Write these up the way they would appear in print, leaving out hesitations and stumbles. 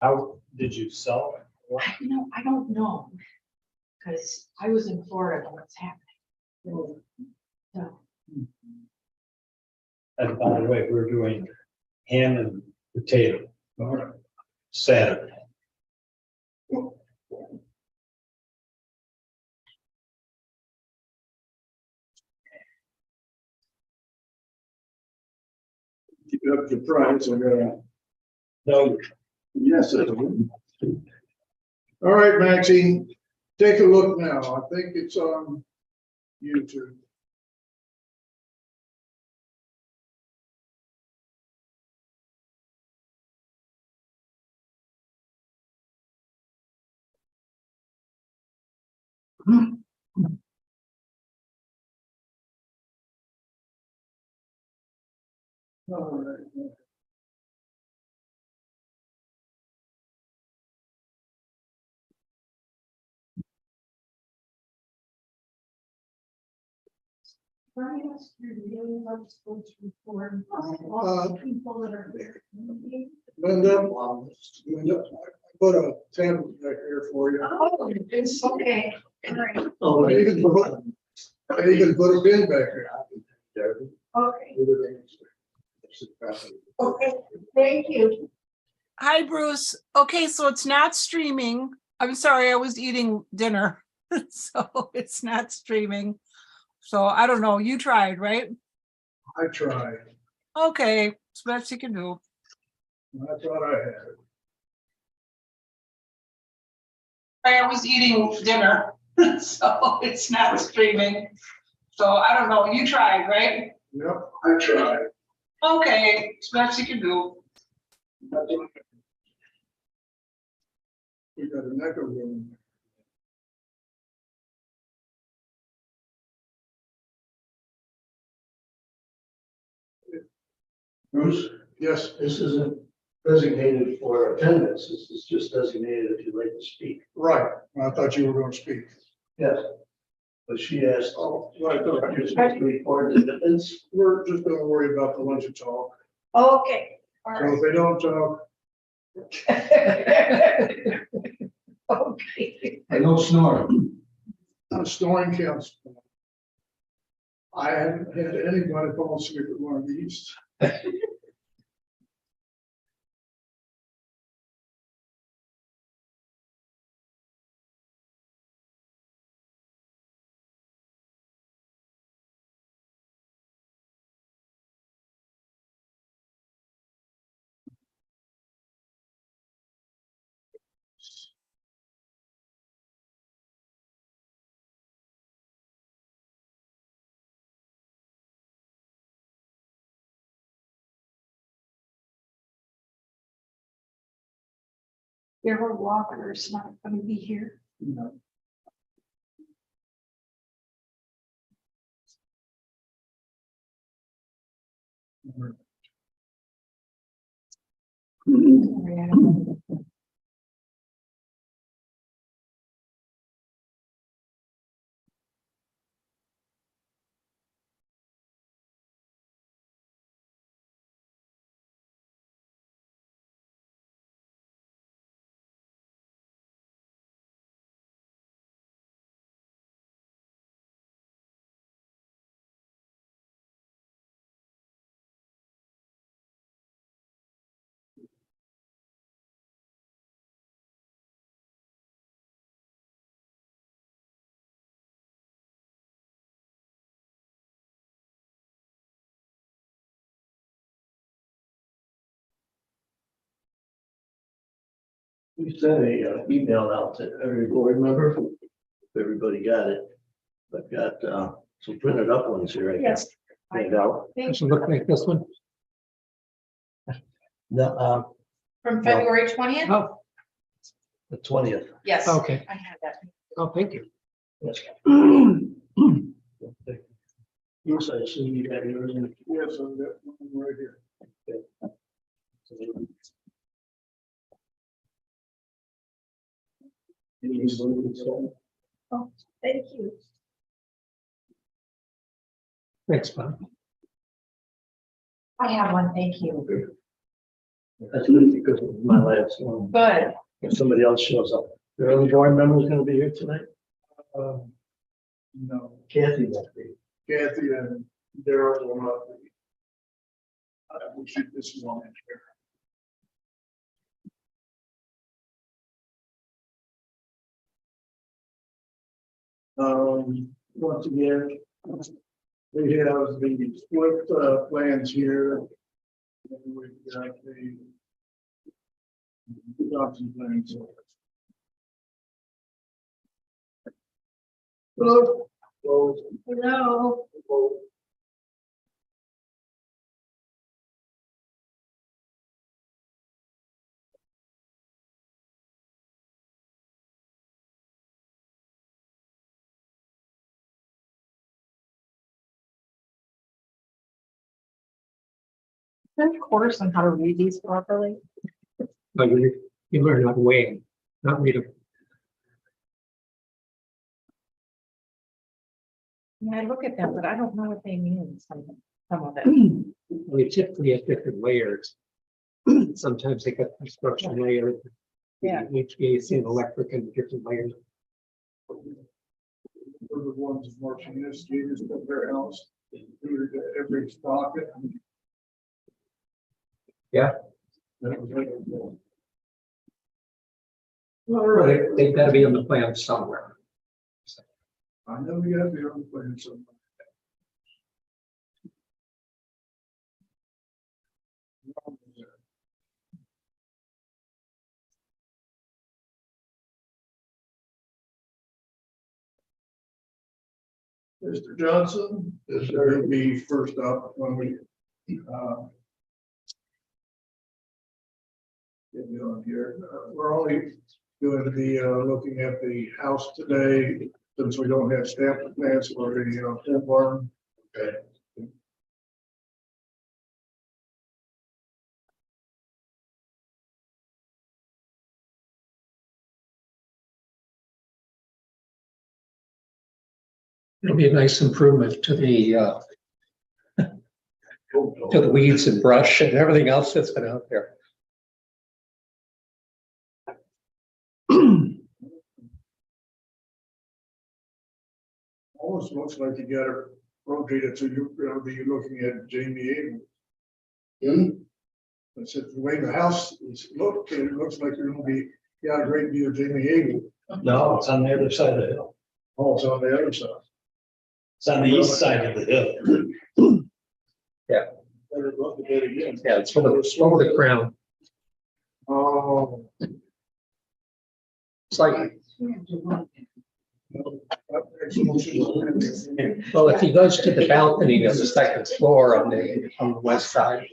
How did you sell it? What? I don't know. Cause I was in Florida when it's happening. So, And by the way, we're doing ham and potato Saturday. Keep it up to price. I gotta. No, Yes. All right, Maxine, take a look now. I think it's on YouTube. All right. Brian, you're really not supposed to record all the people that are there. Linda, I put a tablet back here for you. Oh, it's okay. All right. I even put a pin back here. Okay. Okay, thank you. Hi, Bruce. Okay, so it's not streaming. I'm sorry, I was eating dinner, so it's not streaming. So I don't know, you tried, right? I tried. Okay, it's best you can do. I thought I had it. I was eating dinner, so it's not streaming. So I don't know, you tried, right? Yep, I tried. Okay, it's best you can do. We got an echo room. Bruce, Yes, this isn't designated for attendance. This is just designated if you'd like to speak. right. I thought you were going to speak. Yes. But she asked, Oh, right, all right. you're supposed to record the attendance. We're just going to worry about the ones who talk. Okay, all So if right. they don't talk, Okay. I don't snore. snoring counts. I haven't had anybody fall asleep at one of these. Deborah Walker's not gonna be here. We sent a email out to every board member. If everybody got it. I've got some printed up ones here. I Yes. can hand out. Thank Does it look like this one? No, From No. February 20th? Oh, the 20th. Yes. okay. I have that. Oh, thank you. Yes. Bruce, I assume you got yours in. Yes, I've got one right here. Thank you. Thanks, Bob. I have one, thank you. That's good because it was my last one. Good. If somebody else shows up. There any board members gonna be here tonight? No, Kathy won't be. Kathy and Daryl will not be. We should, this is on here. Once again, we have the split plans here. And we've got the adoption plans. Hello. Hello. Of course, on how to read these properly. But you learn how to weigh, not read them. I look at them, but I don't know what they mean, some of it. We typically have different layers. Sometimes they got construction layer. Yeah. HVAC and electric and different layers. We're the ones marching this, gave us their house, every socket. Yeah. That was it. All Well, right, they've got to be on the plan somewhere. I know we gotta be on the plan somewhere. Mr. Johnson, is there to be first up when we, get going here. We're only going to be, looking at the house today, since we don't have staff plans for the, tent barn. Okay. It'll be a nice improvement to the weeds and brush and everything else that's been out there. Almost looks like you got it rotated, so you're gonna be looking at Jamie Abel. I said, the way the house is looked, it looks like you're gonna be, got a great view of Jamie Abel. No, it's on the other side of the hill. Oh, it's on the other side. It's on the east side of the hill. Better look at it again. Yeah, it's over the crown. Oh. It's like, well, if he goes to the balcony on the second floor on the west side.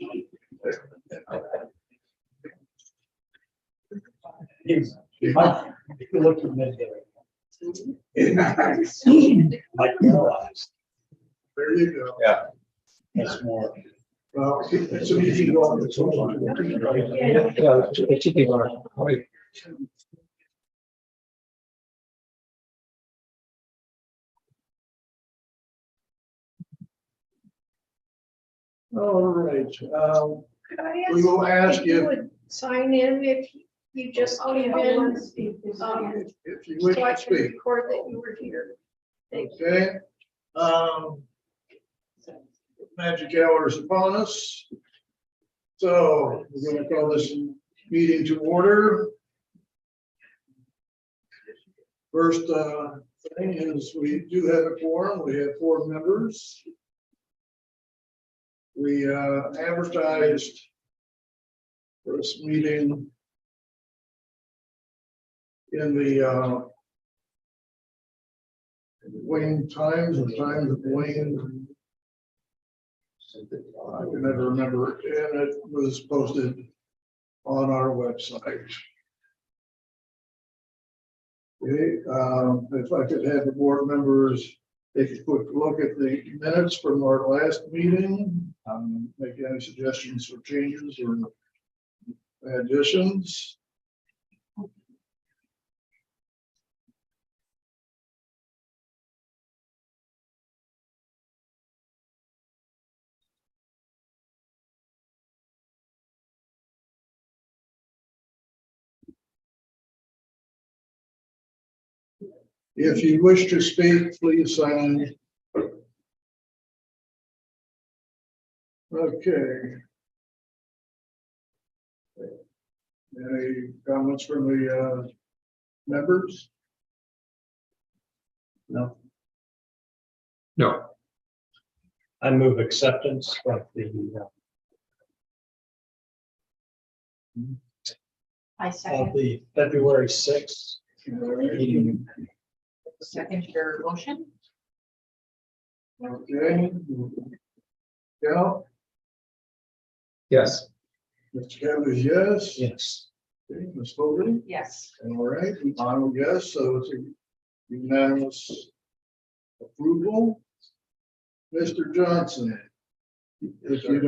You might, if you look at mid might realize There you go. Yeah. that's more. Well, it's an easy one. It's also- Yeah, it should be one. All right, Could I we will ask if you you, would sign in if you just came in, if you wish so I to can speak. record that you were here. Thank you. Okay, magic hour is upon us. So we're gonna call this meeting to order. First, thing is we do have a quorum. We have 4 members. We, advertised for this meeting in the, Wayne Times or Times of Wayne. I can never remember, and it was posted on our website. Okay, if I could have the board members take a quick look at the minutes from our last meeting, make any suggestions for changes or additions. If you wish to speak, please sign in. Okay. Any comments from the members? No, No, I move acceptance of the, I of second, the February 6th meeting. second your motion. Okay. Yeah, yes, Mr. Campbell is yes. Yes. Okay, Ms. Fogarty? Yes. All right, I'm a yes, so it's a unanimous approval. Mr. Johnson, if you'd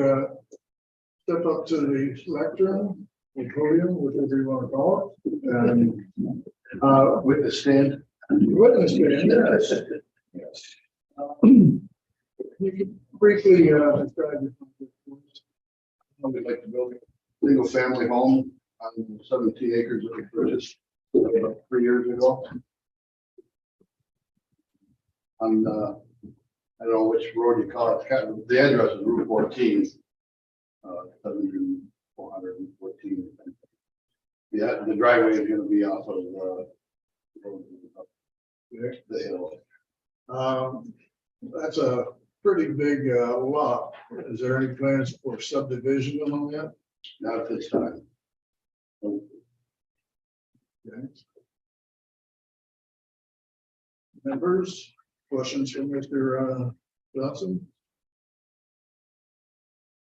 step up to the lectern, the podium, whatever you want to call it, and Witness stand. witness stand. Yes. You can briefly describe your. We'd like to build a single family home on 17 acres that we purchased about 3 years ago. On, I don't know which road you call it, kind of, the address is Route 14. 414. Yeah, the driveway is gonna be off of, the hill. That's a pretty big lot. Is there any plans for subdivision on that? Not at this time. Okay. Members, questions from Mr. Johnson?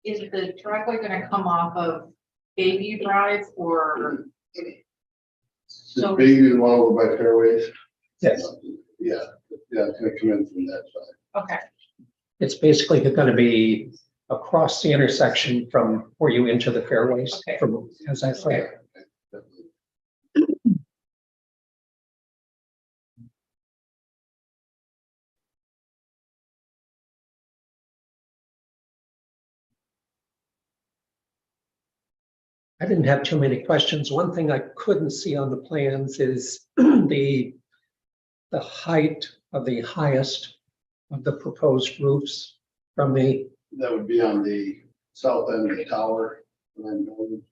Is the driveway gonna come off of Bayview Drive or? This So, baby is one over by Fairways. yes. Yeah, it's gonna come in from that side. okay, It's basically gonna be across the intersection from where you enter the fairways, Okay. from, as I say. I didn't have too many questions. One thing I couldn't see on the plans is the height of the highest of the proposed roofs from the, That would be on the south end of the tower. And then going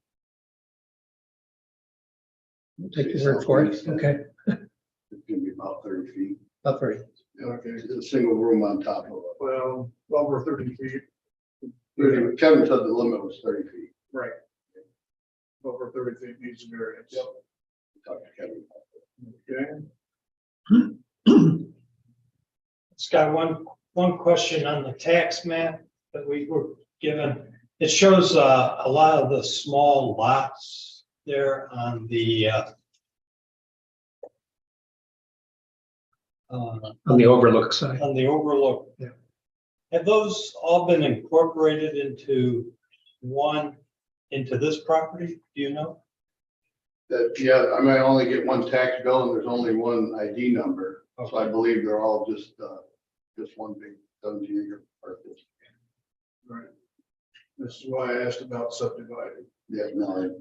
take your word for it, okay, It's gonna be about 30 feet. about 30. Okay, It's a single room on top of it. well, over 30 feet. Kevin said the limit was 30 feet. Right. Over 30 feet needs a variance. Yep. Talk to Kevin. Okay. Scott, one question on the tax map that we were given. It shows a lot of the small lots there on the On the overlook side. on the overlook. Yeah. Have those all been incorporated into this property? Do you know? Yeah, I might only get one tax bill and there's only one ID number. So I believe they're all just one big 17-acre parcel. Right. This is why I asked about subdividing. Yeah, no,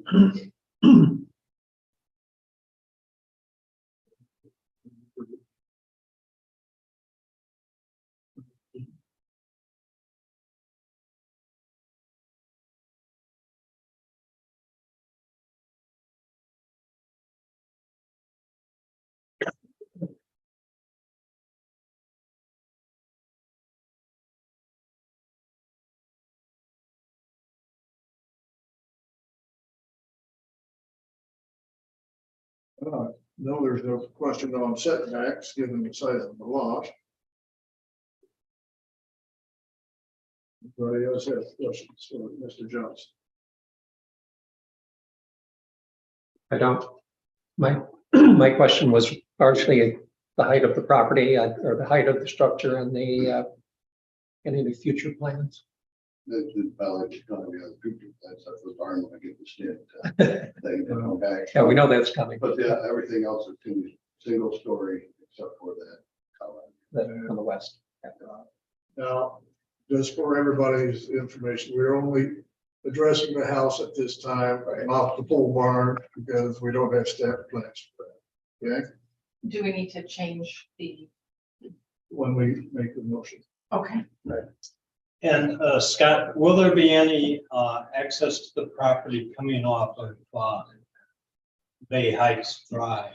No, there's no question on setbacks, given the size of the lot. Anybody else have questions for Mr. Johnson? I don't, my question was partially the height of the property or the height of the structure and any of the future plans. that's probably gonna be a future, that's the barn when I get the stand. They come back. Yeah, we know that's coming, But yeah, everything else is single story except for that column. on the west. Now, just for everybody's information, we're only addressing the house at this time, not the pole barn, because we don't have staff plans for that. Okay? Do we need to change the, when we make the motion. okay, And Scott, will there be any access to the property coming off of Bay Heights Drive?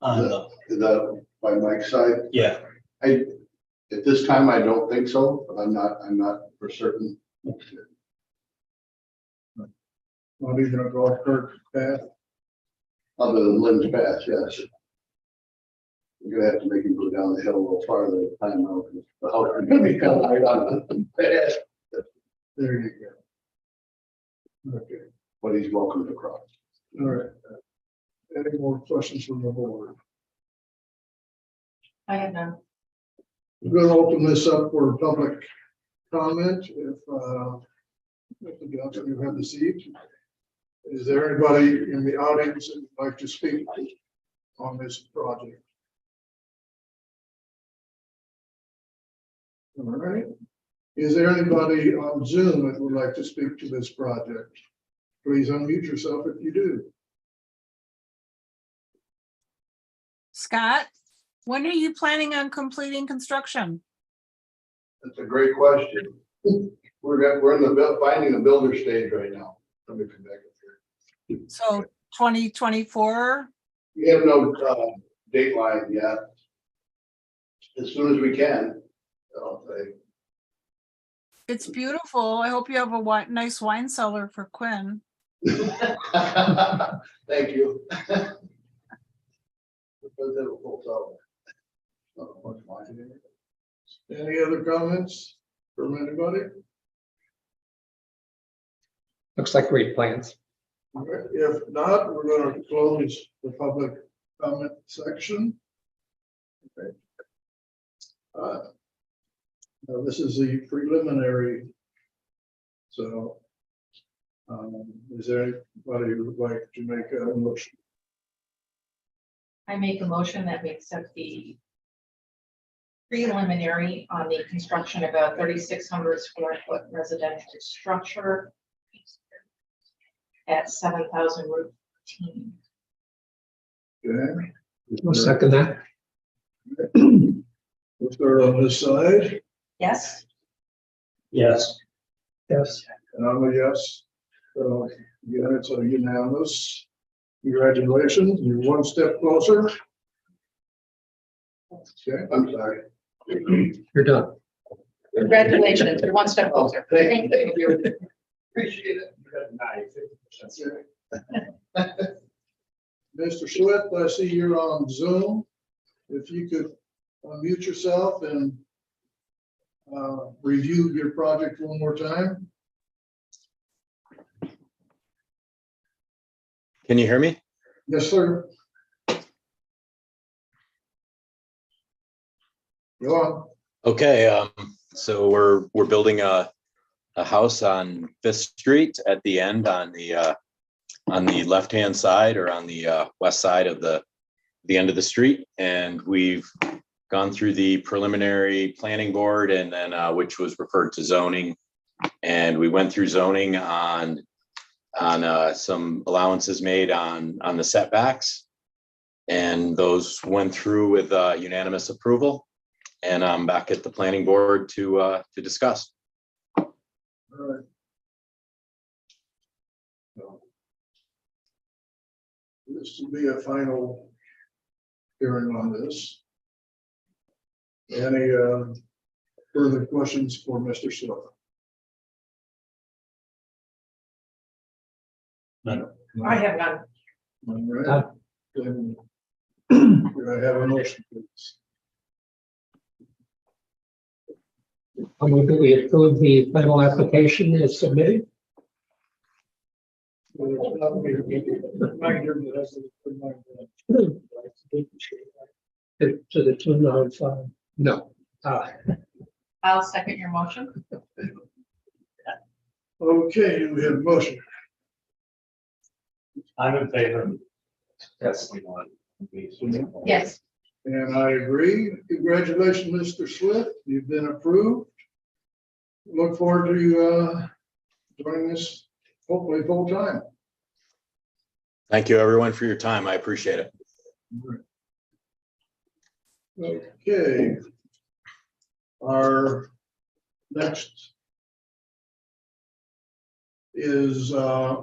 On the, By Mike's side, yeah, at this time, I don't think so, but I'm not for certain. Not even a golf cart path. Other than Lynn's Pass, yes. We're gonna have to make him go down the hill a little farther at a time now, because the house is gonna be coming right on the path. There you go. Okay, But he's welcome to cross. all right. Any more questions from the board? I have none. We're gonna open this up for public comment if the council you have the seat. Is there anybody in the audience that would like to speak on this project? All right. Is there anybody on Zoom that would like to speak to this project? Please unmute yourself if you do. Scott, when are you planning on completing construction? That's a great question. We're in the finding a builder stage right now. Let me come back up here. So 2024? We have no date line yet. As soon as we can, I'll say. It's beautiful. I hope you have a nice wine cellar for Quinn. Thank you. Does have a full cellar. Not much wine in there. Any other comments from anybody? Looks like great plans. All right, if not, we're going to close the public comment section. Okay. Now this is the preliminary. So, is there anybody who would like to make a motion? I make a motion that we accept the preliminary on the construction of a 3,600 square foot residential structure at 7,000 Route 15. Okay. I'll second that. We'll start on this side, Yes, yes. Yes. and I'm a yes. So, yeah, it's a unanimous. Congratulations, you're one step closer. Okay, I'm sorry. You're done. congratulations, you're one step closer. Thank you. Appreciate it. Mr. Schlitt, I see you're on Zoom. If you could unmute yourself and review your project one more time. Can you hear me? Yes, sir. Go on. Okay, so we're building a house on Fifth Street at the end on the left-hand side or on the west side of the end of the street. And we've gone through the preliminary planning board and then which was referred to zoning. And we went through zoning on some allowances made on the setbacks. And those went through with unanimous approval. And I'm back at the planning board to discuss. All right. So, this will be a final hearing on this. Any further questions for Mr. Schlitt? I have none. All right. Then, could I have a motion, please? I'm going to approve the final application as submitted. To the tune of, no. I'll second your motion. Okay, we have a motion. I'm in favor. Yes. Yes, And I agree. Congratulations, Mr. Schlitt. You've been approved. Look forward to joining us hopefully full time. Thank you, everyone, for your time. I appreciate it. Okay. Our next is the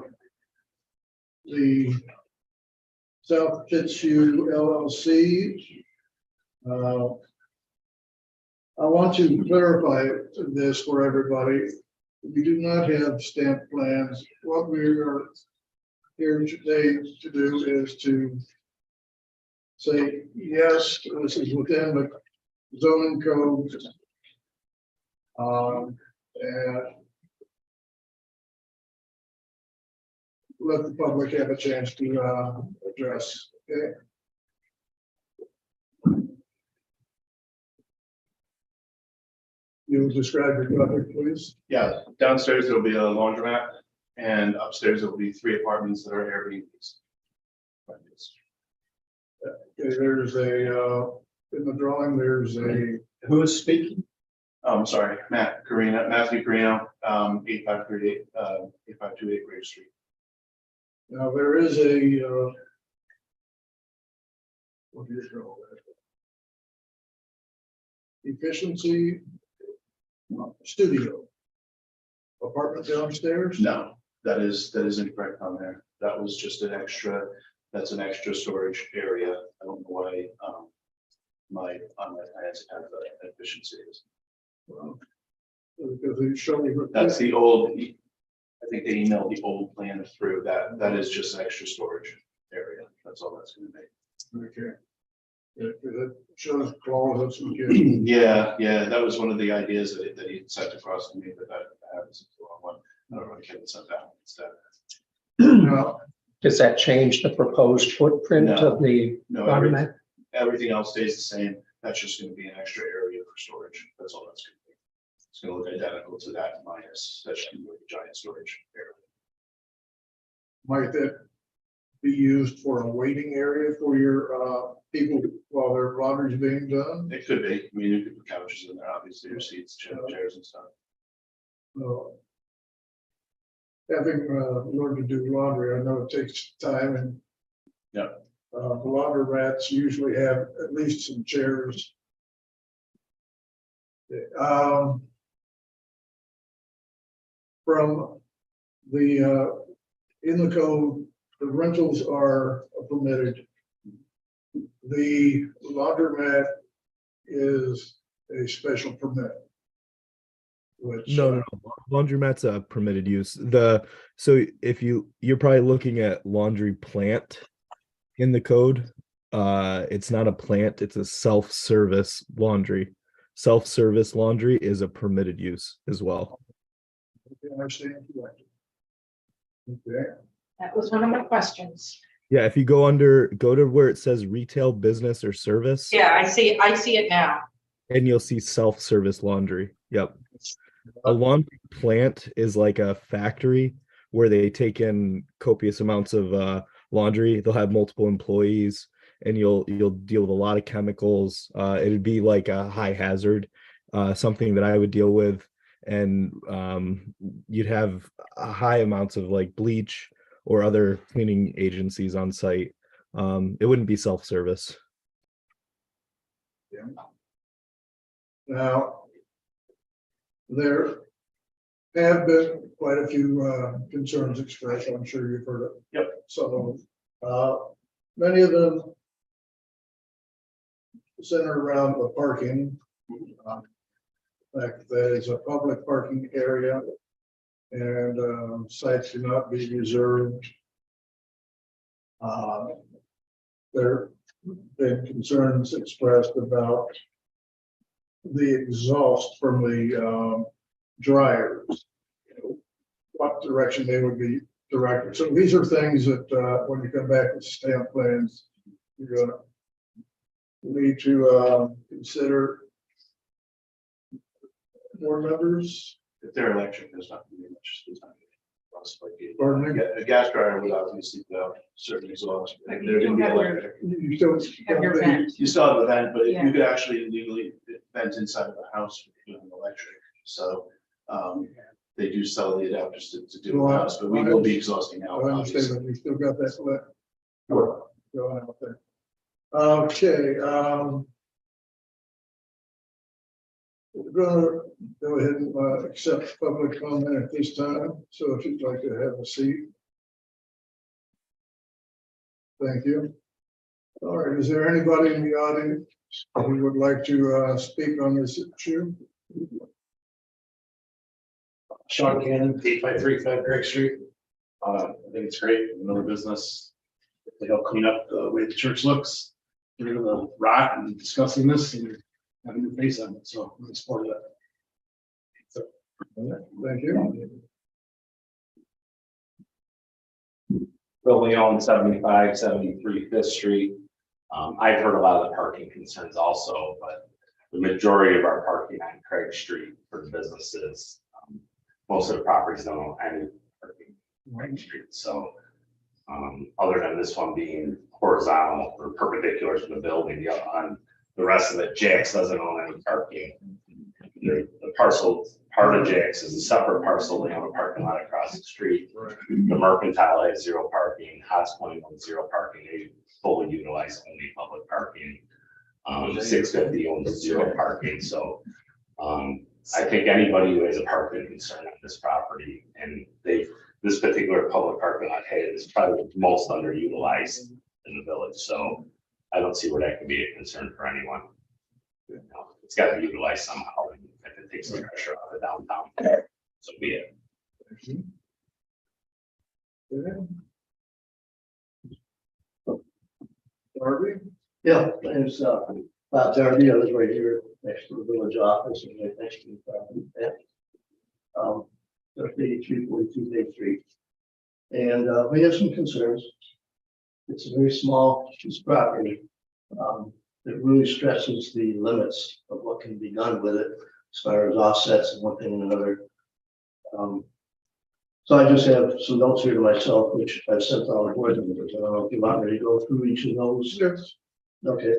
South Fitzhugh LLC. I want to clarify this for everybody. We do not have stamp plans. What we are here today to do is to say, yes, this is within the zoning code. And let the public have a chance to address, okay? You describe your project, please. Yeah, downstairs there'll be a laundromat and upstairs there'll be 3 apartments that are Airbnbs. Okay, there's a, in the drawing, there's a, Who is speaking? Sorry, Matthew Carino, 8538, 8528 Grape Street. now there is a, what do you call that? Efficiency studio. Apartment downstairs? No, that is incorrect on there. That was just an extra, that's an extra storage area. I don't know why, my, on my plans have that efficiency is. Well, because they show me. That's the old, I think they emailed the old plan through that. That is just an extra storage area. That's all that's gonna be. Okay. Yeah, 'cause it shows closets and kitchen. Yeah, that was one of the ideas that he sent across to me, but that happens the wrong one. I don't know if Kevin sent that one instead. Now, Does that change the proposed footprint No. of the No, laundromat? everything else stays the same. That's just gonna be an extra area for storage. That's all that's gonna be. It's gonna look identical to that minus, that's gonna be a giant storage area. might that be used for a waiting area for your people while their laundry's being done? It could be, I mean, you could put couches in there, obviously, your seats, chairs and stuff. No. Having learned to do laundry, I know it takes time and. Yeah. The laundromats usually have at least some chairs. From the, in the code, the rentals are permitted. The laundromat is a special permit. Which, No. Laundromat's a permitted use. So if you're probably looking at laundry plant in the code. It's not a plant, it's a self-service laundry. Self-service laundry is a permitted use as well. I understand correctly. Okay, That was one of my questions. Yeah, if you go to where it says retail, business, or service. Yeah, I see it now. And you'll see self-service laundry. Yep. A laundry plant is like a factory where they take in copious amounts of laundry. They'll have multiple employees and you'll deal with a lot of chemicals. It'd be like a high hazard, something that I would deal with. And you'd have high amounts of like bleach or other cleaning agencies on site. It wouldn't be self-service. yeah. Now. There have been quite a few concerns expressed. I'm sure you've heard of. Yep. Some of them. Many of them center around the parking. Like that is a public parking area and sites cannot be reserved. There have been concerns expressed about the exhaust from the dryers. What direction they would be directed. So these are things that when you come back with stamp plans, you're gonna need to consider. Board members, If they're electric, there's not gonna be much. There's not gonna be lots of like pardon me? a gas dryer would obviously go certain exhaust. But They're you gonna be have your- electric. You don't. Have your vent. You still have a vent, but Yeah. you could actually legally vent inside of a house with an electric. So they do sell the adapters to do Well, the house, but we will be exhausting I out. understand obviously. that you still got that left. Going out there. Okay, We're gonna go ahead and accept public comment at this time, so if you'd like to have a seat. Thank you. All right, is there anybody in the audience who would like to speak on this issue? Sean Cannon, 8535 Greg Street. I think it's great, another business. They help clean up the way the church looks, get rid of the rot and discussing this and have a new face on it, so I'm in support of that. Thank you. Bill Leon, 7573 Fifth Street. I've heard a lot of the parking concerns also, but the majority of our parking on Craig Street for the businesses, most of the properties don't own any parking on Craig Street. So other than this one being horizontal or perpendicular to the building, on the rest of it, Jack's doesn't own any parking. The parcel, part of Jack's is a separate parcel. They own a parking lot across the street. The Mercantile has 0 parking. Hot's Point owns 0 parking. They fully utilize only public parking. 650 owns 0 parking. So I think anybody who has a parking concern on this property, and this particular public parking lot is probably the most underutilized in the village. So I don't see where that could be a concern for anyone. You know, it's got to be utilized somehow. And if it takes the pressure out of the downtown, so be it. Darby? Yeah, it's Bob Darby. I was right here next to the village office and right next to the property. 8342 Bay Street. And we have some concerns. It's a very small piece of property. It really stresses the limits of what can be done with it as far as offsets and one thing and another. So I just have some notes here to myself, which I've sent on the board members. I don't know if you want me to go through each of those. Yes. Okay.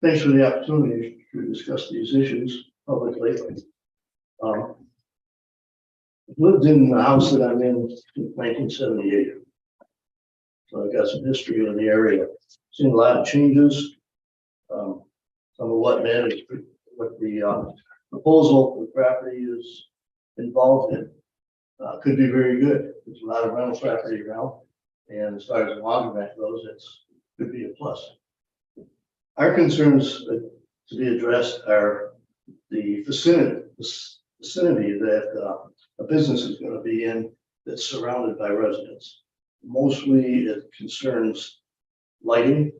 Thanks for the opportunity to discuss these issues publicly. Lived in the house that I'm in since 1978. So I've got some history in the area. Seen a lot of changes. Some of what managed, what the proposal for the property is involved in could be very good. There's a lot of rental property around, and as far as the laundromat goes, it's could be a plus. Our concerns to be addressed are the vicinity that a business is going to be in that's surrounded by residents. Mostly it concerns lighting,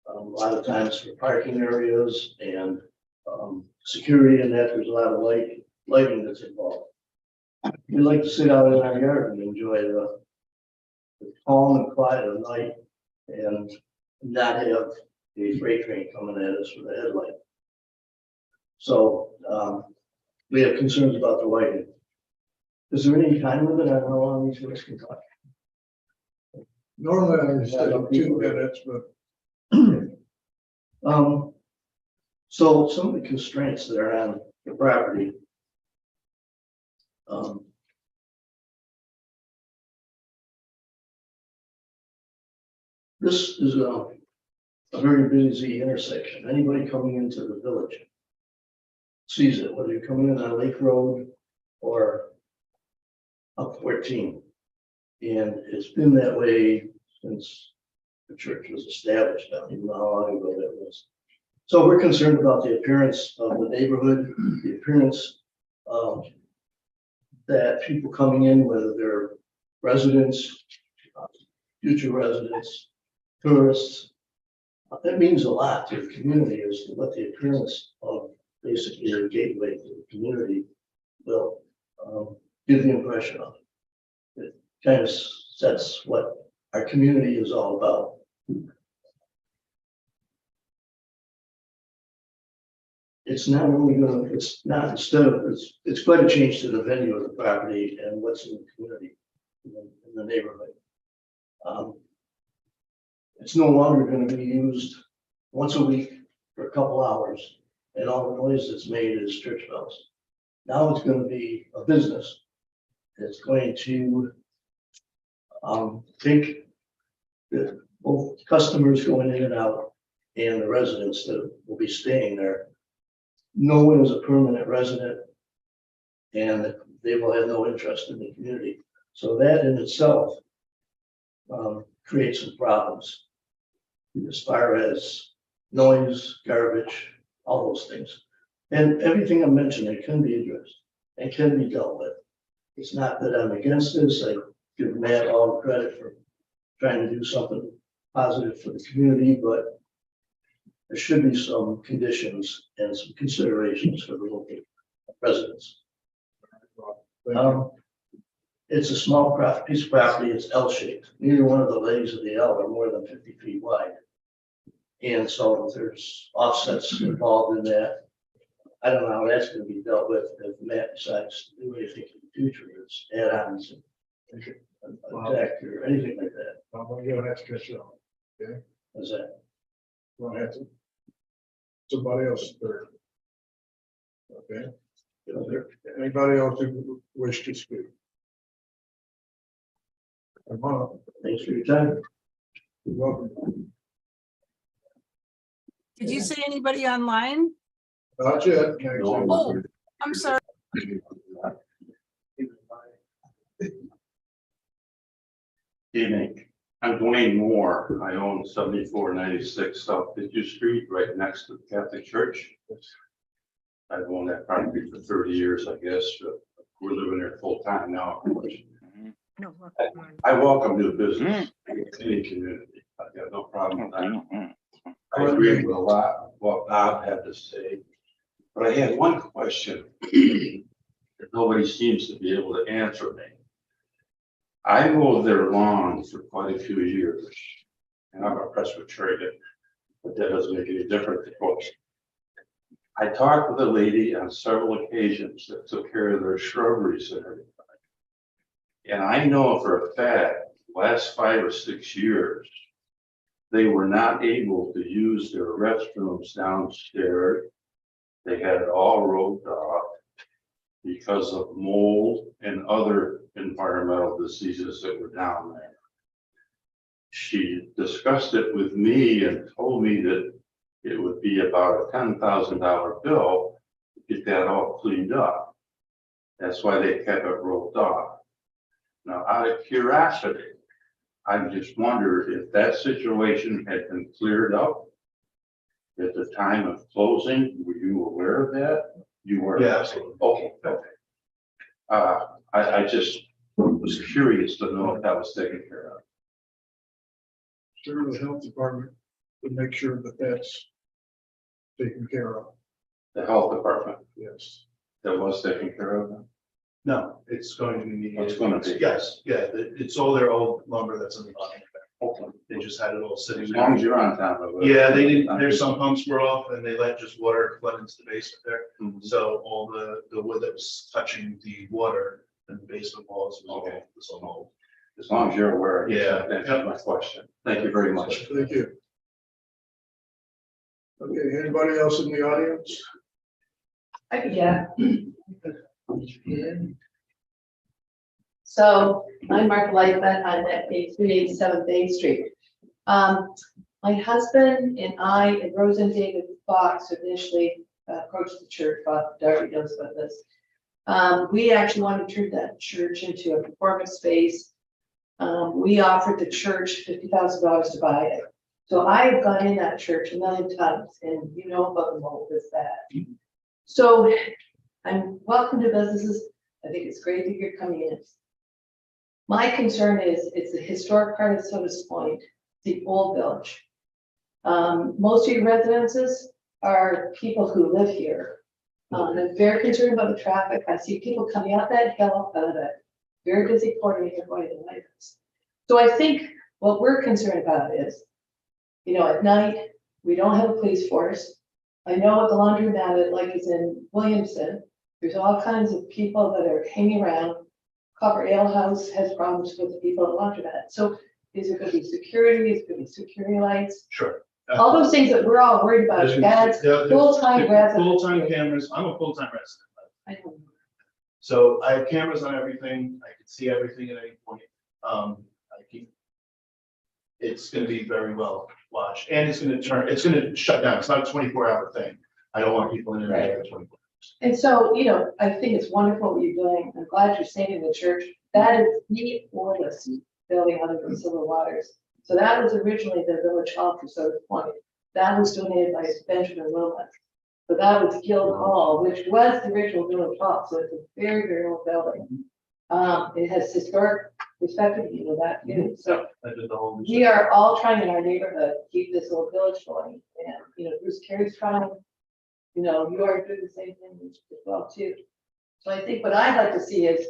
a lot of times for parking areas and security, and that there's a lot of lighting that's involved. We like to sit out in our yard and enjoy the calm and quiet of night and not have a freight train coming at us with a headlight. So we have concerns about the lighting. Is there any time limit on how long these guys can talk? Normally I understand 2 minutes, but so some of the constraints that are on the property. This is a very busy intersection. Anybody coming into the village sees it, whether you're coming in on Lake Road or up 14. And it's been that way since the church was established. I don't even know how long ago that was. So we're concerned about the appearance of the neighborhood, the appearance of that people coming in, whether they're residents, future residents, tourists. That means a lot to the community as to what the appearance of basically a gateway to the community will give the impression of. It kind of sets what our community is all about. It's not only going to, it's not instead of, it's quite a change to the venue of the property and what's in the community, in the neighborhood. It's no longer going to be used once a week for a couple hours, and all the noise that's made is church bells. Now it's going to be a business. It's going to take both customers going in and out and the residents that will be staying there no one is a permanent resident, and they will have no interest in the community. So that in itself creates some problems as far as noise, garbage, all those things. And everything I mentioned, it can be addressed and can be dealt with. It's not that I'm against this. I give Matt all the credit for trying to do something positive for the community, but there should be some conditions and some considerations for the local residents. It's a small piece of property. It's L-shaped. Neither one of the legs of the L are more than 50 feet wide. And so there's offsets involved in that. I don't know how that's going to be dealt with if Matt decides to do anything in the future. It's add-ons, and a deck or anything like that. You don't have to catch up. Is that? You don't have to. Somebody else third. Okay. Is there anybody else who wish to speak? Come on, Thanks for your time. you're welcome. Did you say anybody online? Not yet. Oh, I'm sorry. Evening, I'm Dwayne Moore. I own 7496 South Fifth Street, right next to the Catholic Church. I've owned that property for 30 years, I guess. We're living there full time now, of course. I welcome new business in any community. I've got no problem with that. I agree with a lot of what Bob had to say, but I had one question that nobody seems to be able to answer me. I mowed their lawn for quite a few years, and I'm a Presbyterian, but that doesn't make any difference, of course. I talked with a lady on several occasions that took care of their shrubberies and everything. And I know for a fact, last 5 or 6 years, they were not able to use their restrooms downstairs. They had it all roped off because of mold and other environmental diseases that were down there. She discussed it with me and told me that it would be about a $10,000 bill to get that all cleaned up. That's why they kept it roped off. Now, out of curiosity, I just wondered if that situation had been cleared up at the time of closing. Were you aware of that? You were? Yeah, absolutely. Okay, okay. I just was curious to know if that was taken care of. Sure, the health department would make sure that that's taken care of. The health department, Yes. that was taken care of? No, it's going to be. It's going to be. Yes, yeah, it's all their old lumber that's in the bottom. Okay. They just had it all sitting As there. long as you're on top of it. Yeah, they didn't, their sump pumps were off and they let just water flood into the basement there. Mhm. So all the wood that was touching the water and the basement walls was all old. As long as you're aware. Yeah. That's my question. Thank you very much. Thank you. Okay, anybody else in the audience? Yeah. So I'm Mark Lightman, I'm at 387 Bay Street. My husband and I and Rose and David Fox initially approached the church. Bob Darby knows about this. We actually wanted to turn that church into a performance space. We offered the church $50,000 to buy it. So I have gone in that church a million times, and you know about the mold is bad. So I'm welcome to businesses. I think it's great that you're coming in. My concern is it's the historic part of Sodas Point, the old village. Most of your residences are people who live here. I'm very concerned about the traffic. I see people coming up that hill out of that very busy corner and they're going to Lighthouse. So I think what we're concerned about is, you know, at night, we don't have a police force. I know at the laundromat, like is in Williamson, there's all kinds of people that are hanging around. Copper Ale House has problems with the people at the laundromat. So is there going to be security? Is there going to be security lights? Sure. All those things that we're all worried about as full-time residents. Full-time cameras. I'm a full-time resident. I know. So I have cameras on everything. I can see everything at any point. It's gonna be very well watched and it's gonna shut down. It's not a 24-hour thing. I don't want people in there for 24. And so, you know, I think it's wonderful what you're doing. I'm glad you're saving the church. That is the oldest building other than Silver Waters. So that was originally the village hall for Soda Point. That was donated by Benjamin Wilmot. So that was Guild Hall, which was the original village hall. So it's a very, very old building. It has historic perspective, you know, that too. So I did the whole. we are all trying in our neighborhood to keep this old village going. And, you know, Bruce Carey's trying, you know, you are doing the same thing as well too. So I think what I'd like to see is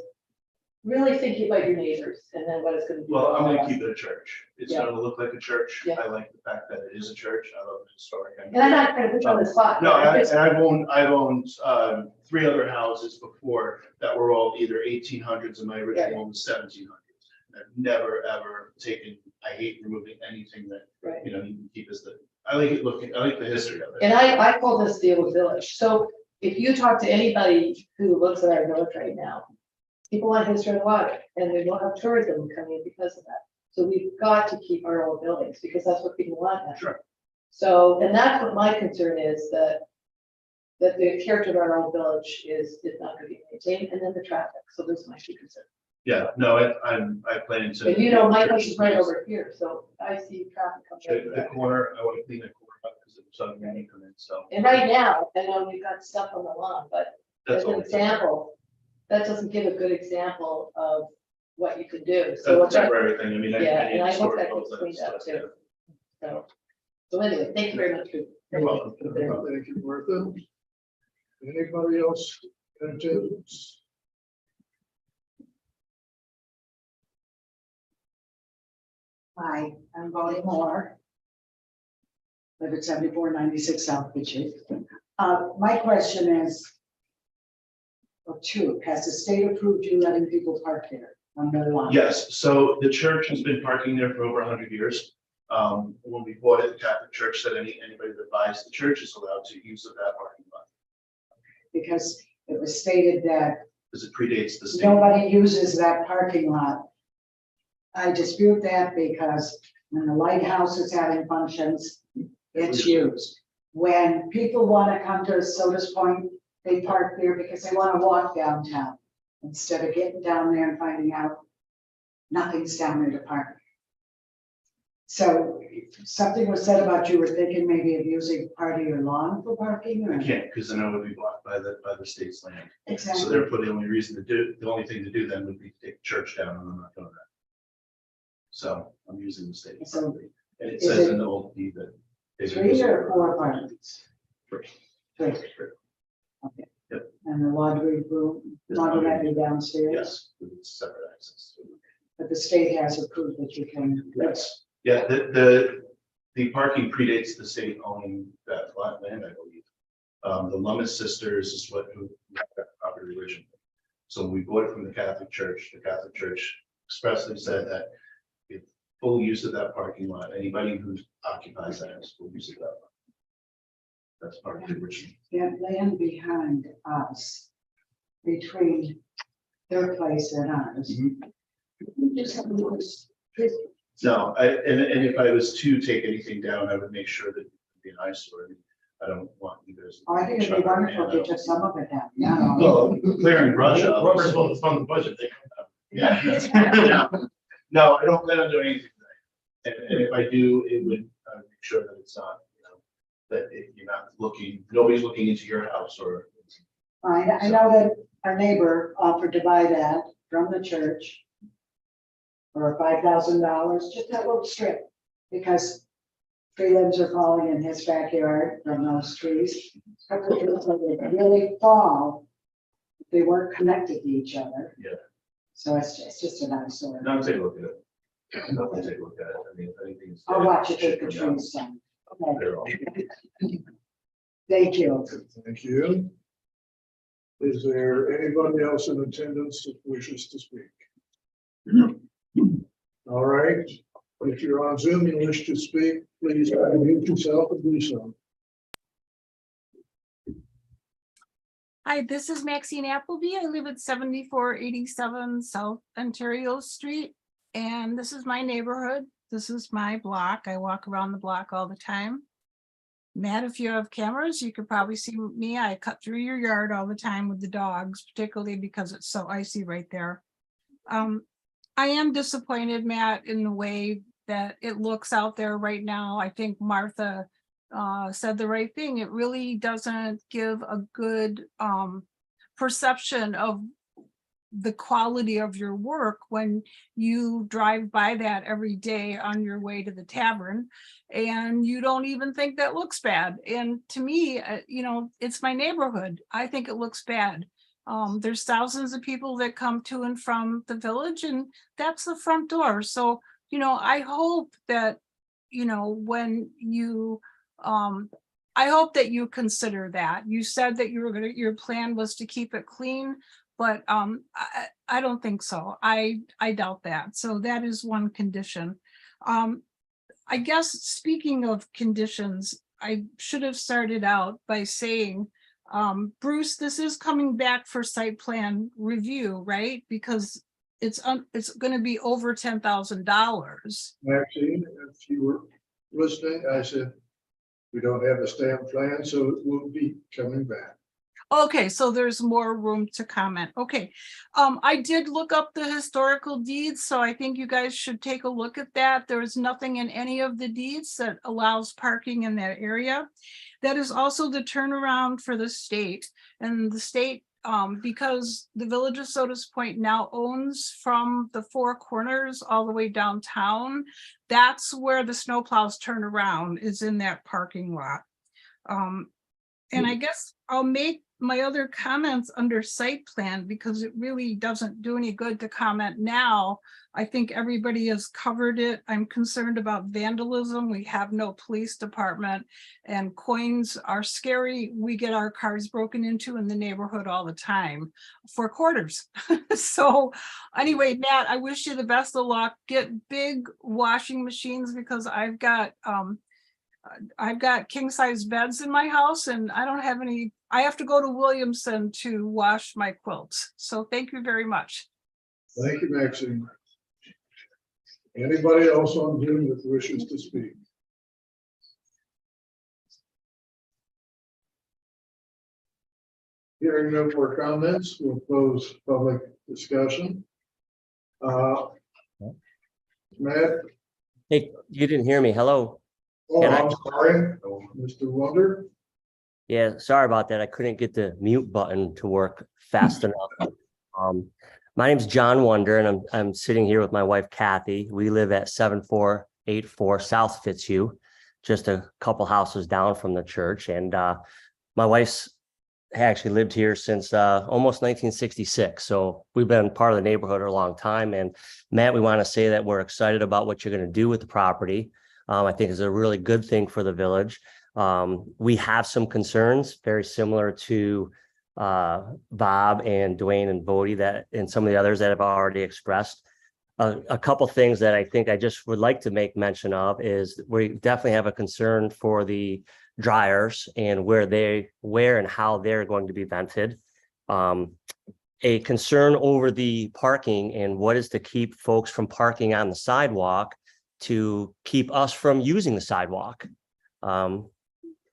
really thinking about your neighbors and then what it's gonna do. Well, I'm gonna keep it a church. It's Yeah. gonna look like a church. Yeah. I like the fact that it is a church. I love the historic. And I'm not gonna put you on the spot. No, I'm and just- I've owned 3 other houses before that were all either 1800s and my original home was 1700s. I've never, ever taken, I hate removing anything that, Right. you know, you can keep as the, I like it looking, I like the history of it. And I call this the old village. So if you talk to anybody who looks at our village right now, people want history of water and they will have tourism coming in because of that. So we've got to keep our old buildings because that's what people want now. Sure. So, and that's what my concern is, that the character of our old village is not gonna be maintained, and then the traffic. So those are my two concerns. Yeah, no, I plan to. And you know, my place is right over here, so I see traffic coming. The corner, I want to clean the corner up because it was on the come in, so. And right now, I know we've got stuff on the lawn, but That's as an all. example, that doesn't give a good example of what you could do. So That's a temporary thing. I mean. yeah, and I hope sort that of gets those cleaned up stuff, too. So anyway, thank you very much. You're welcome. Thank you, Martha. Anybody else in attendance? Hi, I'm Bonnie Moore. Live at 7496 South Beach. My question is, or two, has the state approved you letting people park there on their lawn? Yes, so the church has been parking there for over 100 years. When we bought it, the Catholic Church said anybody that buys the church is allowed to use of that parking lot. Because it was stated that Because it predates the state. nobody uses that parking lot. I dispute that because when the lighthouse is having functions, it's used. When people want to come to Sodas Point, they park there because they want to walk downtown instead of getting down there and finding out nothing's down there to park. So something was said about you were thinking maybe of using part of your lawn for parking or? I can't, because then it would be blocked by the state's land. So Exactly. therefore, the only thing to do then would be to take the church down, and I'm not doing that. So I'm using the state So property. And it is says it in the old deed that. they can 3 use it or for- 4 apartments? Three. 3. Three. Okay. Yep. And the laundry room, There's laundry downstairs? Yes, with separate access. But the state has approved that you can. Yes, yeah, the parking predates the state owning that flat land, I believe. The Lummis sisters is who had that property originally. So when we bought it from the Catholic Church expressly said that if full use of that parking lot, anybody who occupies that has full use of that. That's part of the original. That land behind us, between their place and ours. Just have a little strip. No, and if I was to take anything down, I would make sure that it would be an eyesore. I don't want you guys. Oh, I think it'd be wonderful to just some of it down. Yeah. Well, clearing brush up. Whoever's supposed to fund the budget, they come out. Yeah. No, I don't plan on doing anything tonight. And if I do, it would make sure that it's not, that you're not nobody's looking into your house or. I know that our neighbor offered to buy that from the church for $5,000, just that little strip, because tree limbs are falling in his backyard from those trees. They really fall. They weren't connected to each other. Yeah. So it's just an eyesore. No, take a look at it. No, take a look at it. I mean, if anything's. I'll watch it dead, take the should come down. trees down. Okay, They're all- thank you. Thank you. Is there anybody else in attendance that wishes to speak? All right, if you're on Zoom and wish to speak, please unmute yourself and do so. Hi, this is Maxine Appleby. I live at 7487 South Ontario Street. And this is my neighborhood. This is my block. I walk around the block all the time. Matt, if you have cameras, you could probably see me. I cut through your yard all the time with the dogs, particularly because it's so icy right there. I am disappointed, Matt, in the way that it looks out there right now. I think Martha said the right thing. It really doesn't give a good perception of the quality of your work when you drive by that every day on your way to the tavern and you don't even think that looks bad. And to me, you know, it's my neighborhood. I think it looks bad. There's thousands of people that come to and from the village, and that's the front door. So, you know, I hope that, you know, when you I hope that you consider that. You said that you were gonna, your plan was to keep it clean, but I don't think so. I doubt that. So that is one condition. I guess speaking of conditions, I should have started out by saying, Bruce, this is coming back for site plan review, right? Because it's going to be over $10,000. Maxine, if you were listening, I said, we don't have a stamp plan, so it will be coming back. Okay, so there's more room to comment. Okay. I did look up the historical deeds, so I think you guys should take a look at that. There is nothing in any of the deeds that allows parking in that area. That is also the turnaround for the state, and the state, because the Village of Sodas Point now owns from the four corners all the way downtown, that's where the snowplows turn around, is in that parking lot. And I guess I'll make my other comments under site plan because it really doesn't do any good to comment now. I think everybody has covered it. I'm concerned about vandalism. We have no police department, and coins are scary. We get our cars broken into in the neighborhood all the time for quarters. So anyway, Matt, I wish you the best of luck. Get big washing machines because I've got king size beds in my house and I don't have any. I have to go to Williamson to wash my quilts. So thank you very much. Thank you, Maxine. Anybody else on Zoom that wishes to speak? Hearing no more comments, we'll close public discussion. Matt? Hey, you didn't hear me. Hello. Oh, I'm sorry, Mr. Wonder. Yeah, sorry about that. I couldn't get the mute button to work fast enough. My name's John Wonder, and I'm sitting here with my wife Kathy. We live at 7484 South Fitzhugh, just a couple houses down from the church. And my wife's actually lived here since almost 1966. So we've been part of the neighborhood a long time. And Matt, we want to say that we're excited about what you're going to do with the property. I think is a really good thing for the village. We have some concerns very similar to Bob and Dwayne and Bodie that and some of the others that have already expressed. A couple things that I think I just would like to make mention of is we definitely have a concern for the dryers and where and how they're going to be vented. A concern over the parking and what is to keep folks from parking on the sidewalk to keep us from using the sidewalk.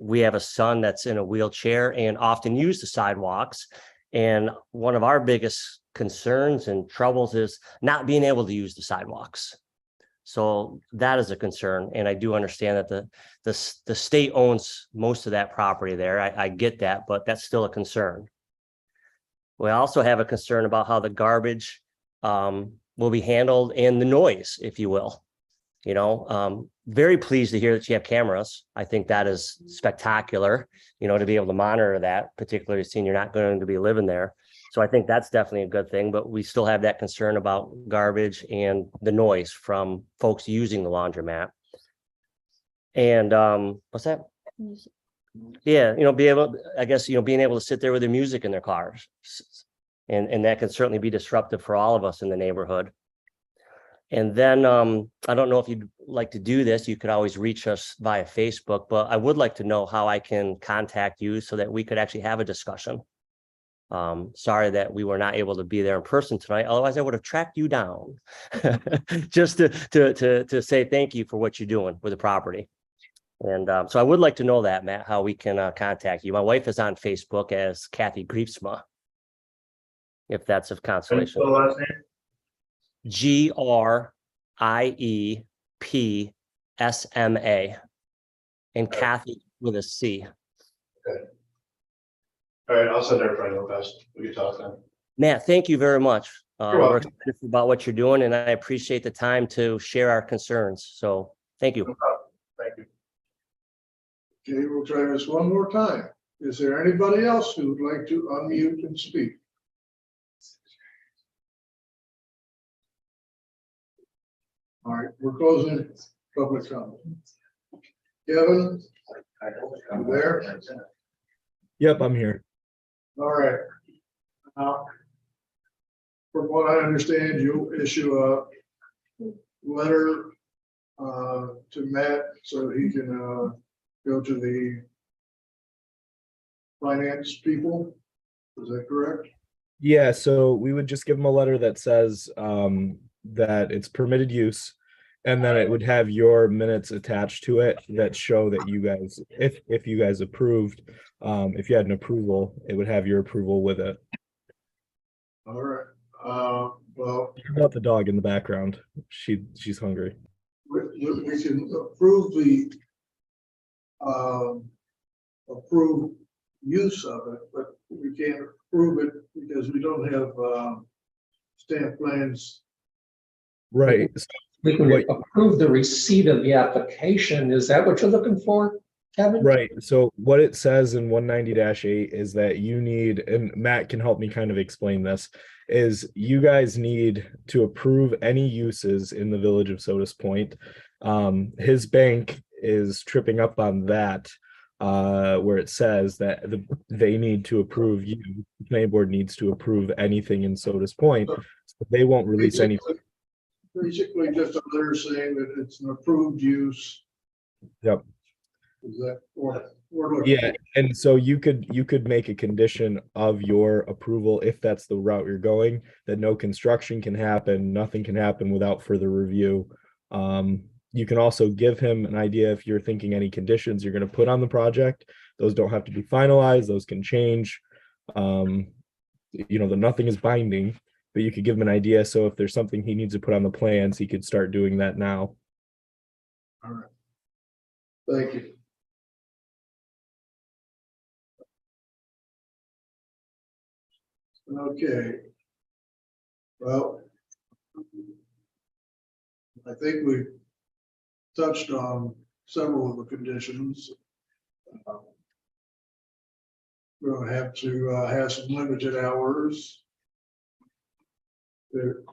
We have a son that's in a wheelchair and often use the sidewalks. And one of our biggest concerns and troubles is not being able to use the sidewalks. So that is a concern. And I do understand that the state owns most of that property there. I get that, but that's still a concern. We also have a concern about how the garbage will be handled and the noise, if you will. You know, very pleased to hear that you have cameras. I think that is spectacular, you know, to be able to monitor that, particularly seeing you're not going to be living there. So I think that's definitely a good thing, but we still have that concern about garbage and the noise from folks using the laundromat. And what's that? Yeah, you know, being able to sit there with their music in their cars. And that can certainly be disruptive for all of us in the neighborhood. And then I don't know if you'd like to do this, you could always reach us via Facebook, but I would like to know how I can contact you so that we could actually have a discussion. Sorry that we were not able to be there in person tonight. Otherwise, I would have tracked you down just to say thank you for what you're doing with the property. And so I would like to know that, Matt, how we can contact you. My wife is on Facebook as Kathy Griefsma. If that's of consolation. GRIEPSMA. And Kathy with a C. All right, I'll send everybody real fast. We can talk then. Matt, thank you very much. You're We're welcome. excited about what you're doing, and I appreciate the time to share our concerns. So thank you. No problem. Thank you. Okay, we'll try this one more time. Is there anybody else who would like to unmute and speak? All right, we're closing public comment. Kevin, you there? Yep, I'm here. All right. From what I understand, you'll issue a letter to Matt so he can go to the finance people. Is that correct? Yeah, so we would just give them a letter that says that it's permitted use, and then it would have your minutes attached to it that show that you guys, if you guys approved, if you had an approval, it would have your approval with it. All right. Well, About the dog in the background, she's hungry. we can approve the approve use of it, but we can't approve it because we don't have stamp plans. Right. We can approve the receipt of the application. Is that what you're looking for, Kevin? Right. So what it says in 190-8 is that you need, and Matt can help me kind of explain this, is you guys need to approve any uses in the village of Sodas Point. His bank is tripping up on that, where it says that they need to approve you. The planning board needs to approve anything in Sodas Point. So they won't release any. Basically, just a letter saying that it's an approved use. Yep. Is that what we're looking Yeah, and so you could make a condition of your approval if that's the route you're going, that no construction can happen, nothing can happen without further review. You can also give him an idea if you're thinking any conditions you're going to put on the project. Those don't have to be finalized, those can change. Nothing is binding, but you could give him an idea. So if there's something he needs to put on the plans, he could start doing that now. All right. Thank you. Okay. Well, I think we touched on several of the conditions. We're going to have have some limited hours. The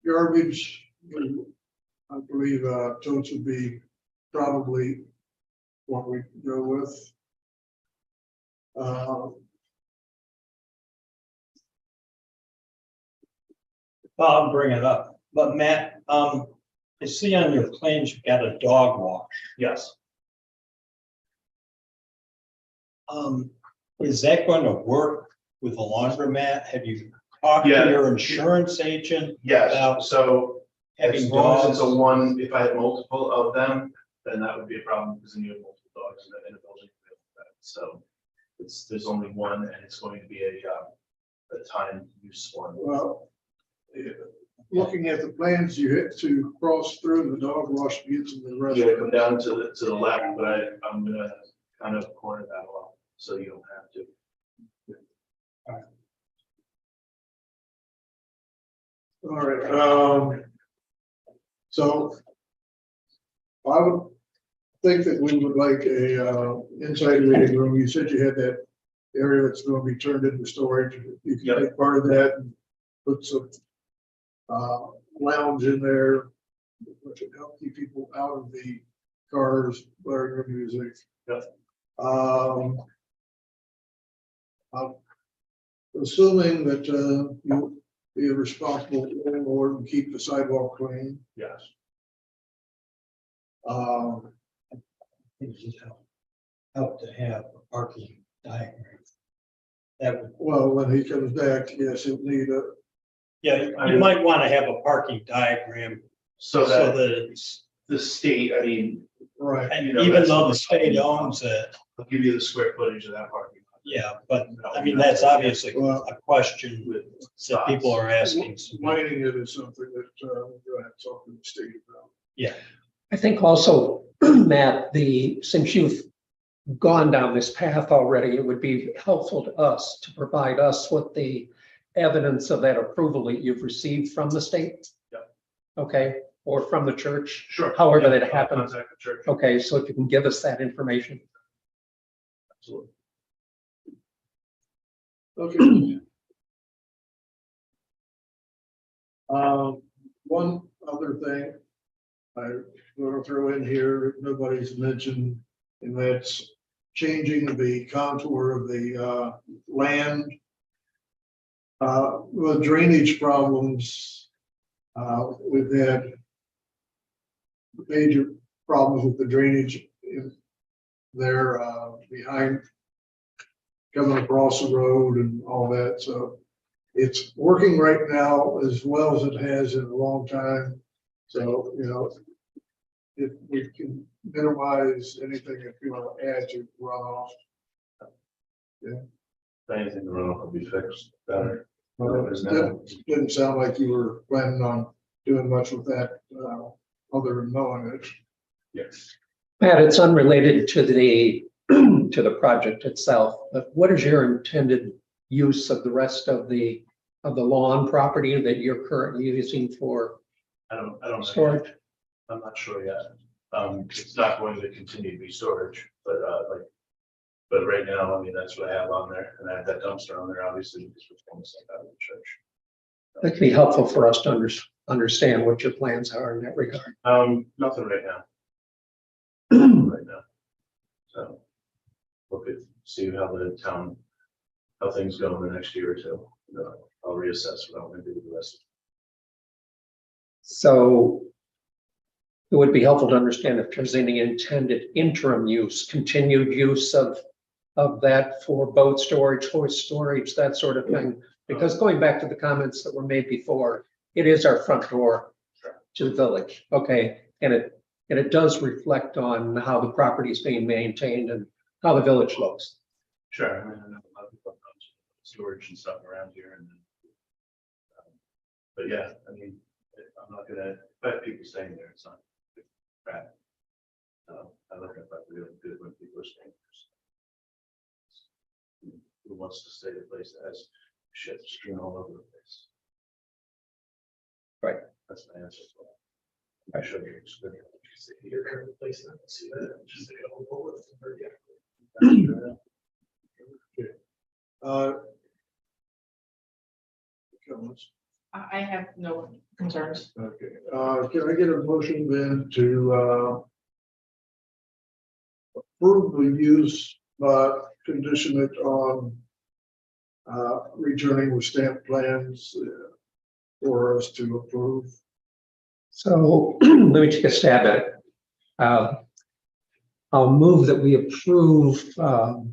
garbage, I believe, totes would be probably what we go with. I'll bring it up, but Matt, I see on your plans, you've got a dog wash. Yes. Is that going to work with a laundromat? Have you talked to Yeah. your insurance agent? Yes, about so as having long as dogs? it's a one, if I had multiple of them, then that would be a problem because then you have multiple dogs in a building. So there's only one and it's going to be a time use one. Well, looking at the plans, you have to cross through the dog wash to get to the You gotta come restaurant. down to the left, but I'm gonna kind of corner that off, so you don't have to. All right, so I would think that we would like a inside reading room. You said you had that area that's going to be turned into storage. You can take part of that and put some lounge in there, which would help keep people out of the cars blaring their music. Yep. I'm assuming that you'll be a responsible landlord and keep the sidewalk clean. Yes. It would help to have a parking diagram. That would, Well, when he comes back, yes, he'll need a, yeah, you might want to have a parking diagram So so that, that it's the state, I mean, Right. And You know, even that's though what the we're state talking about. owns it, I'll give you the square footage of that parking lot. yeah, but I mean, that's obviously a question With that people are asking. Lighting it is something that, we'll have to talk to the state about. Yeah, I think also, Matt, since you've gone down this path already, it would be helpful to us to provide us with the evidence of that approval that you've received from the state. Yep. Okay, or from the church. Sure. However Yeah, that I'll happens. Contact the church. Okay, so if you can give us that information. Absolutely. Okay. One other thing I want to throw in here, nobody's mentioned, and that's changing the contour of the land. With drainage problems, we've had major problems with the drainage in there behind coming across the road and all that, so it's working right now as well as it has in a long time. So, you know, if we can minimize anything that you want to add to runoff. Yeah. Anything the runoff will be fixed better. Well, it didn't sound like you were planning on doing much with that, other than mowing it. Yes. Matt, it's unrelated to the to the project itself, but what is your intended use of the rest of the lawn property that you're currently using for I don't know. storage? I'm not sure yet. It's not going to continue to be storage, but but right now, I mean, that's what I have on there, and I have that dumpster on there, obviously, because we're going to send out of the church. That could be helpful for us to understand what your plans are in that regard. Nothing right now. Right now. So we'll see how the town, how things go in the next year or two. I'll reassess what I'm going to do with the rest. So it would be helpful to understand if there's any intended interim use, continued use of that for boat storage, horse storage, that sort of thing. Because going back to the comments that were made before, it is our front door to the village. Okay, and it does reflect on how the property is being maintained and how the village looks. Sure. I mean, I know a lot of people have storage and stuff around here, and but yeah, I mean, I'm not gonna, but people staying there, it's not crap. I look at that really good when people are staying there. Who wants to stay in a place that has shit strewn all over the place? Right. That's my answer. I show you. Your current place, and I don't see that. Just say, oh, well, it's very Comments? I have no concerns. Okay, can I get a motion then to approve the use, but condition it on returning with stamp plans for us to approve? So let me take a stab at it. I'll move that we approve, that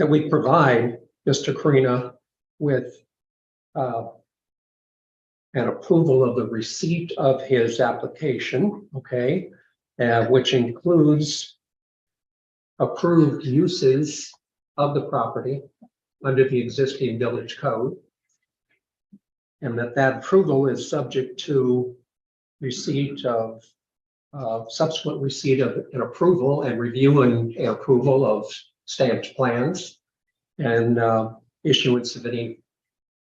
we provide Mr. Carina with an approval of the receipt of his application, okay, which includes approved uses of the property under the existing village code. And that approval is subject to receipt of subsequent receipt of an approval and review and approval of stamped plans and issuance of any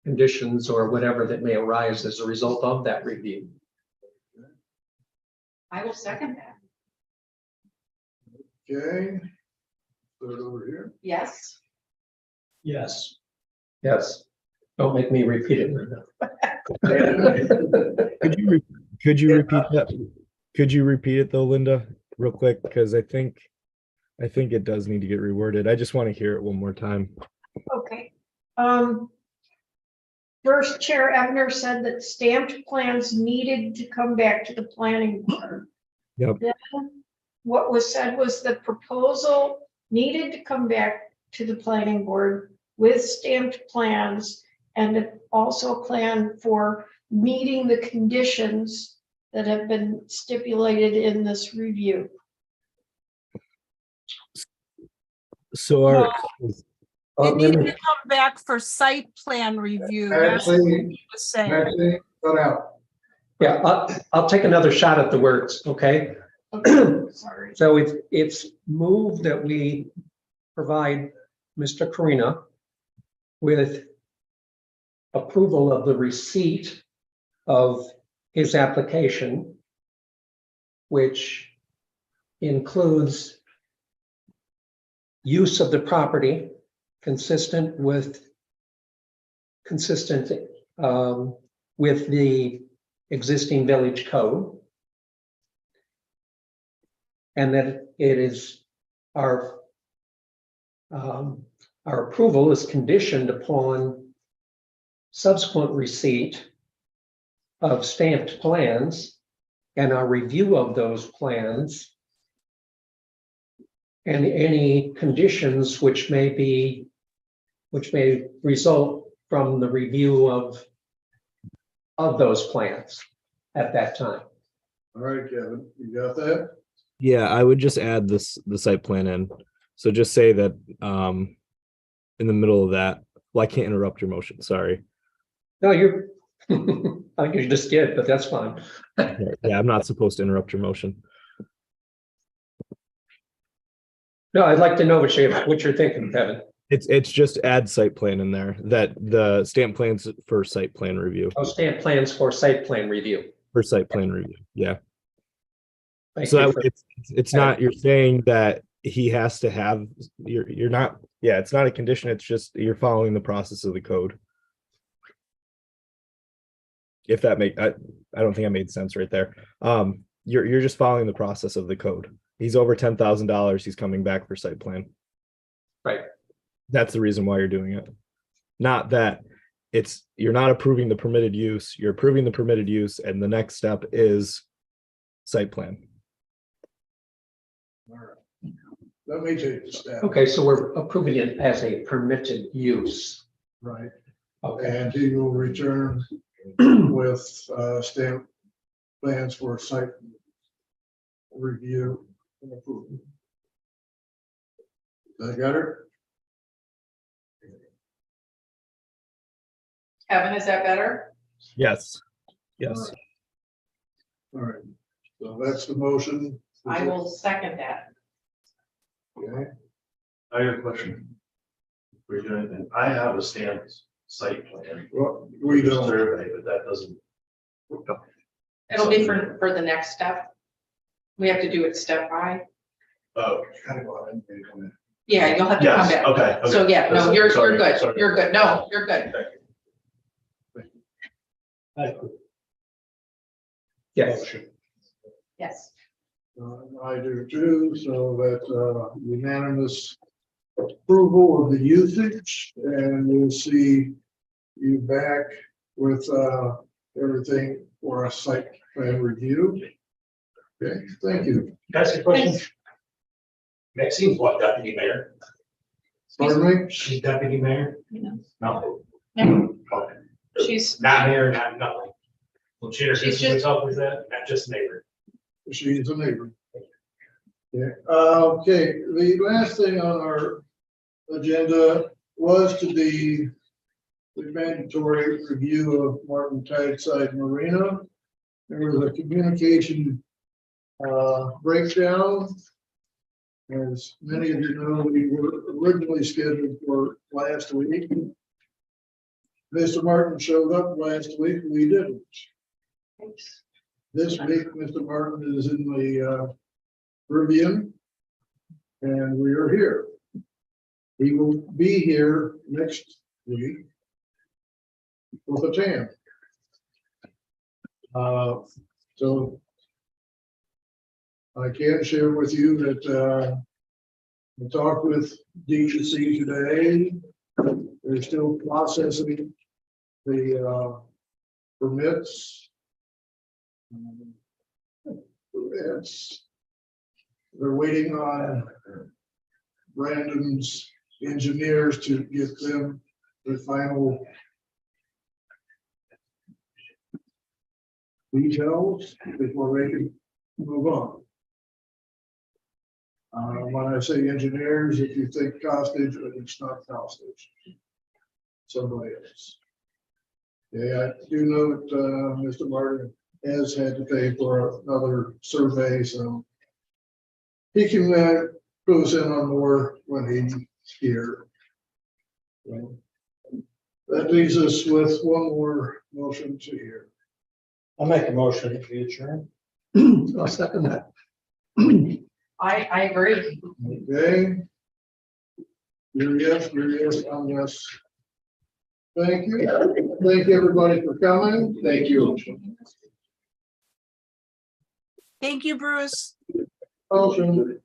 conditions or whatever that may arise as a result of that review. I will second that. Okay. Third over here. Yes. yes. Yes. Don't make me repeat it, Linda. Could you repeat that? Could you repeat it though, Linda, real quick? Because I think it does need to get reworded. I just want to hear it one more time. Okay. First, Chair Evner said that stamped plans needed to come back to the planning board. Yep. Then what was said was the proposal needed to come back to the planning board with stamped plans and also a plan for meeting the conditions that have been stipulated in this review? So our, It needs to come back for site plan review. That's what Actually, he was saying. Maxine, cut out. Yeah, I'll take another shot at the words, okay? Sorry. So it's moved that we provide Mr. Carina with approval of the receipt of his application, which includes use of the property consistent with the existing village code. And that it is our approval is conditioned upon subsequent receipt of stamped plans and our review of those plans and any conditions which may result from the review of those plans at that time. All right, Kevin, you got that? yeah, I would just add the site plan in. So just say that in the middle of that, well, I can't interrupt your motion, sorry. No, you're, I think you just did, but that's fine. Yeah, I'm not supposed to interrupt your motion. No, I'd like to know what you're thinking, Kevin. It's just add site plan in there, that the stamp plans for site plan review, Oh, stamp plans for site plan review. for site plan review, yeah. Thank So you that for- it's not, you're saying that he has to have, you're not, yeah, it's not a condition, it's just you're following the process of the code. If that I don't think I made sense right there. You're just following the process of the code. He's over $10,000, he's coming back for site plan. Right. That's the reason why you're doing it. Not that you're not approving the permitted use, you're approving the permitted use, and the next step is site plan. All right. Let me take the step. Okay, so we're approving it as a permitted use. Right, Okay, and he will return with stamp plans for site review and approval. I got her? Kevin, is that better? Yes. Yes. All right, so that's the motion. I will second that. Okay, I have a question. We're doing, I have a stamped site plan. well, we don't, Survey, but that doesn't. It'll be for the next step. We have to do it step by. Oh, kind of go ahead and take on Yeah, you'll have to come yes, back. okay. So yeah, no, you're Sorry, good. sorry. You're good. No, you're good. yes. Yes. I do too, so that's unanimous approval of the usage, and we'll see you back with everything for a site plan review. Okay, thank you. Can I ask you a question? Maxine's what, deputy mayor? Pardon me? She's deputy mayor? No. No. No. Okay. She's, Not mayor, not nothing. Will she She's introduce just- herself as that, not just neighbor? She's a neighbor. Yeah, okay, the last thing on our agenda was to be the mandatory review of Martin Tideside Marina. There was a communication breakdown. As many of you know, we were originally scheduled for last week. Mr. Martin showed up last week, we didn't. This week, Mr. Martin is in the Caribbean, and we are here. He will be here next week with a tan. So I can share with you that I talked with DEC today. They're still processing the permits. They're waiting on Brandon's engineers to get them the final details before we can move on. When I say engineers, if you think hostage, it's not hostage. Somebody else. Yeah, I do know that, Mr. Martin has had to pay for another survey, so he can, fill us in on more when he's here. So, that leaves us with one more motion to hear. I'll make a motion to adjourn. I'll second that. I agree. Okay. You're yes, I'm yes. Thank you. Thank you, everybody, for coming. Thank you. Thank you, Bruce. Motion.